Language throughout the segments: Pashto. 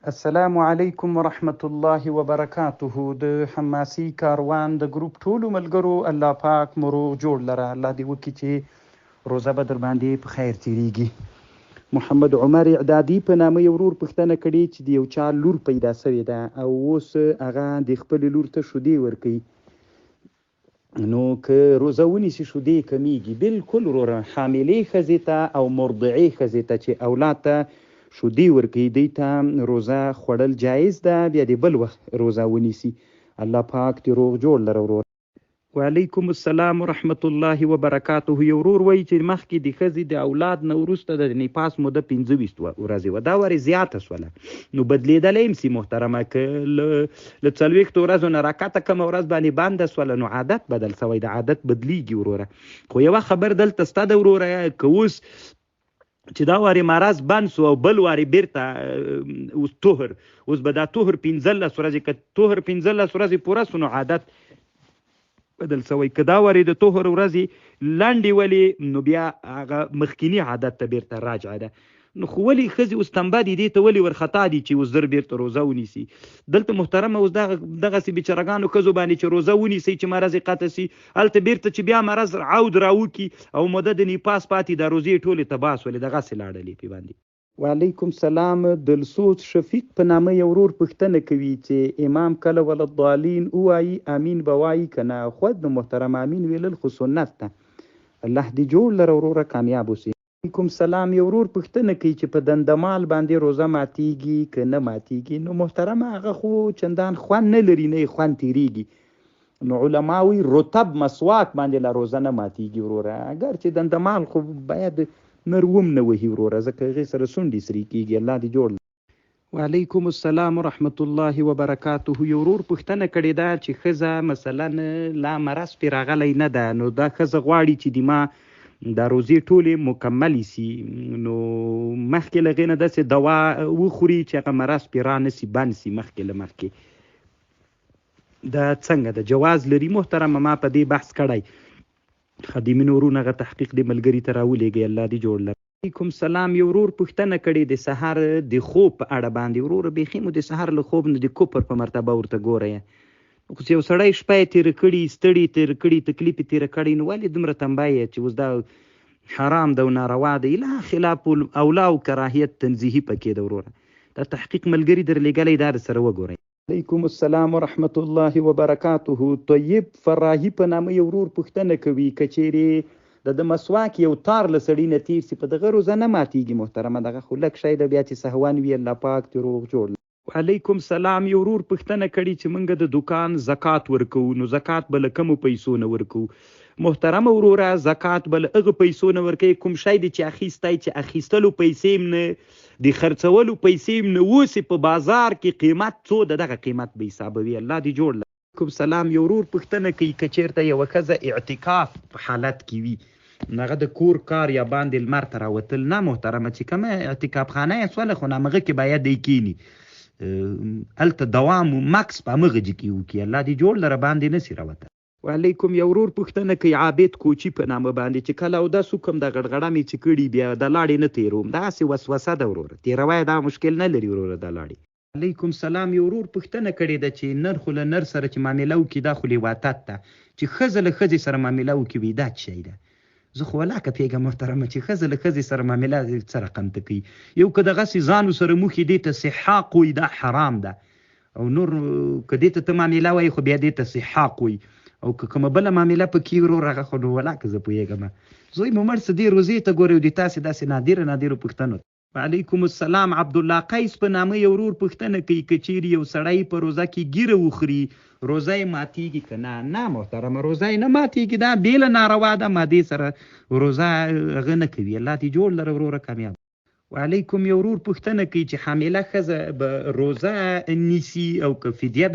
السلام علیکم ورحمت الله وبرکاته. د حماسي کاروان د ګروپ ټولو ملګرو الله پاک مرو جوړ لره. الله دې وکړي چې روزه به در باندې په خیر تیریږي. محمد عمر اعدادي په نامه یو ورور پوښتنه کړې چې د یو چا لور پیدا سوې ده او اوس هغه د خپلې لور ته شیدې ورکوي، نو که روزه ونیسي شیدې کمیږي؟ بالکل وروره، حاملې ښځې ته او مرضعې ښځې ته چې اولاد ته شیدې ورکوي دوی ته روزه خوړل جایز ده، بیا دې بل وخت روزه ونیسي. الله پاک دې روغ جوړ لره ورور. وعلیکم السلام ورحمت الله وبرکاته. یو ورور وایي چې مخکې د ښځې د اولاد نه وروسته د نفاس موده 25 ورځې وه، دا ورې زیاته شوله، نو بدلېدلی هم سي محترمه. که له 40 ورځو نه راکته کومه ورځ باندې بنده شوله نو عادت بدل سوی، د عادت بدلیږي وروره. خو یوه خبر دلته شته د وروره، که اوس چې دا واري مرض بند سو او بل واري بیرته اوس طهر، اوس به دا طهر 15 ورځې، که طهر 15 ورځې پوره سو نو عادت بدل سوی. که دا واري د طهر ورځې لنډې ولې نو بیا هغه مخکینی عادت ته بیرته راجعه ده. نو خو ولې ښځې اوس تنبه دي دې ته ولې ورخطا دي چې اوس زر بیرته روزه ونیسي؟ دلته محترمه اوس دغسې بېچارهګانو ښځو باندې چې روزه ونیسي چې مرض یې قطع سي، هلته بیرته چې بیا مرض عود راوکړي او موده د نفاس پاتې دا روزې ټولې تباه سولې، دغسې لاړلې پې باندې. وعلیکم سلام. دلسوز شفیق په نامه یو ورور پوښتنه کوي چې امام کله ولضالین ووایي امین به وایي که نه؟ خود نو محترم امین ویلل خو سنت ده. الله دې جوړ لره وروره، کامیاب اوسي. وعلیکم سلام. یو ورور پوښتنه کوي چې په دندمال باندې روزه ماتیږي که نه ماتیږي؟ نو محترمه هغه خو چندان خوند نه لري، نه یې خوند تیریږي. نو علماوی رطب مسواک باندې لا روزه نه ماتیږي وروره، اگر چې دندمال خو باید نروم نه وهي وروره، ځکه هغې سره سونډې سرې کېږي. الله دې جوړ. وعلیکم السلام ورحمت الله وبرکاته. یو ورور پوښتنه کړې ده چې ښځه مثلا لا مرض پرې راغلی نه ده، نو دا ښځه غواړي چې د ما دا روزې ټولې مکملې سي، نو مخکې له هغې نه داسې دوا وخوري چې هغه مرض پرې را نه سي، بند سي مخکې له مخکې. دا څنګه ده؟ جواز لري محترمه؟ ما په دې بحث کړی، خدیمینو ورونه هغه تحقیق دې ملګري ته راولېږئ. الله دې جوړ لري. وعلیکم سلام. یو ورور پوښتنه کړې د سهار د خوب په اړه باندې. وروره بیخي مو د سهار له خوب نه د کفر په مرتبه ورته ګورئ. خو چې یو سړی شپه یې تېره کړي، ستړي تېره کړي، تکلیف یې تېره کړی، نو ولې دومره تنبه یې چې اوس دا حرام ده او ناروا ده؟ اله خلاف اولا او کراهیت تنزیهي پکې ده وروره. دا تحقیق ملګري در لېږلی، دا سره وګورئ. وعلیکم السلام ورحمت الله وبرکاته. طیب فراهي په نامه یو ورور پوښتنه کوي که چیرې د مسواک یو تار له سړي نه تېر سي په دغه روزه نه ماتیږي محترمه؟ دغه خو لږ شی ده، بیا چې سهوان وي الله پاک دې روغ جوړ. وعلیکم سلام. یو ورور پوښتنه کړې چې موږ د دکان زکات ورکوو، نو زکات به له کومو پیسو نه ورکوو؟ محترمه وروره زکات به له هغه پیسو نه ورکوي کوم شی دی چې اخیستی، چې اخیستلو پیسې هم نه، د خرڅولو پیسې هم نه، اوس په بازار کې قیمت څو ده دغه قیمت به حسابوي. الله دې جوړ. وعلیکم سلام. یو ورور پوښتنه کوي که چېرته یوه ښځه اعتکاف په حالت کې وي، هغه د کور کار یا باندې لمر ته راوتل نه محترمه، چې کومه اعتکاف خانه یې سوله خو همغه کې باید دی کینی، هلته دوام و مکس په همغه جي کې وکړي. الله دې جوړ لره، باندې نه سي راوته. وعلیکم. یو ورور پوښتنه کوي عابد کوچي په نامه باندې چې کله اودس وکړم د غړغړه مې چې کړي بیا د لاړې نه تېروم، داسې وسوسه ده وروره، تېروی دا مشکل نه لري وروره د لاړې. وعلیکم سلام. یو ورور پوښتنه کړې ده چې نر خو له نر سره چې معامله وکړي دا خو لیواتت ده، چې ښځه له ښځې سره معامله وکړي دا څه شی ده؟ زه خو ولاکه پوهېږم محترمه چې ښځه له ښځې سره معامله څه رقم ته کوي. یو که دغسې ځانو سره موښي دې ته سحاق وایي، دا حرام ده، او نور که دې ته معامله وایي خو بیا دې ته سحاق وایي، او که کومه بله معامله پکې ورور هغه خو نو ولاکه زه پوهېږم. زوی مو مړ څه دې روزې ته ګورئ او د تاسې داسې نادرو پوښتنو. وعلیکم السلام. عبدالله قیس په نامه یو ورور پوښتنه کوي که چیرې یو سړی په روزه کې ګیره وخوري روزه یې ماتیږي که نه؟ نه محترمه، روزه یې نه ماتیږي، دا بېله ناروا ده، مادې سره روزه هغه نه کوي. الله دې جوړ لره وروره، کامیاب. وعلیکم. یو ورور پوښتنه کوي چې حامله ښځه به روزه نیسي او که فدیه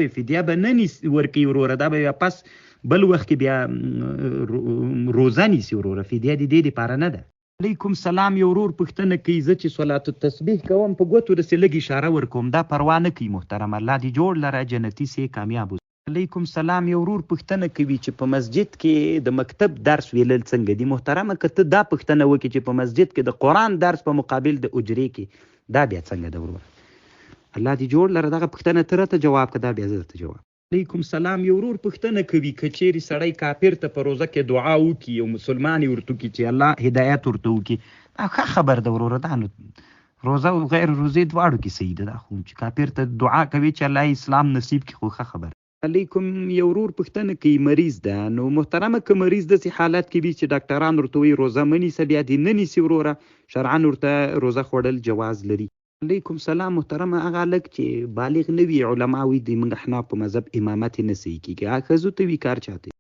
به نه ورکوي وروره، دا به بیا پس بل وخت کې بیا روزه نیسي وروره، فدیه د دې دپاره نه ده. وعلیکم سلام. یو ورور پوښتنه کوي زه چې صلات التسبیح کوم په ګوتو داسې لږ اشاره ورکوم، دا پروا نه کوي محترمه. الله دې جوړ لره، جنتي سي، کامیاب. وعلیکم سلام. یو ورور پوښتنه کوي چې په مسجد کې د مکتب درس ویلل څنګه دي محترمه؟ که ته دا پوښتنه وکړې چې په مسجد کې د قرآن درس په مقابل د اجرې کې، دا بیا څنګه ده وروره؟ الله دې جوړ لره. دغه پوښتنه ته راته جواب که دا بیا زه درته جواب. علیکم سلام. یو ورور پوښتنه کوي که چیرې سړی کافر ته په روزه کې دعا وکړي او مسلمان یې ورته وکړي چې الله هدایت ورته وکړي، دا ښه خبر ده وروره. دا نو روزه او غیر روزې دواړو کې صحیح ده. دا خو چې کافر ته دعا کوي چې الله یې اسلام نصیب کړي، خو ښه خبره. علیکم. یو ورور پوښتنه کوي مریض ده، نو محترمه که مریض داسې حالت کې وي چې ډاکټران ورته وایي روزه مه نیسه، بیا دې نه نیسي وروره، شرعاً ورته روزه خوړل جواز لري. علیکم سلام. محترمه هغه هلک چې بالغ نه وي، علما وایي د موږ احناف په مذهب امامت یې نه صحیح کېږي، هغه ښځو ته وي کار چاته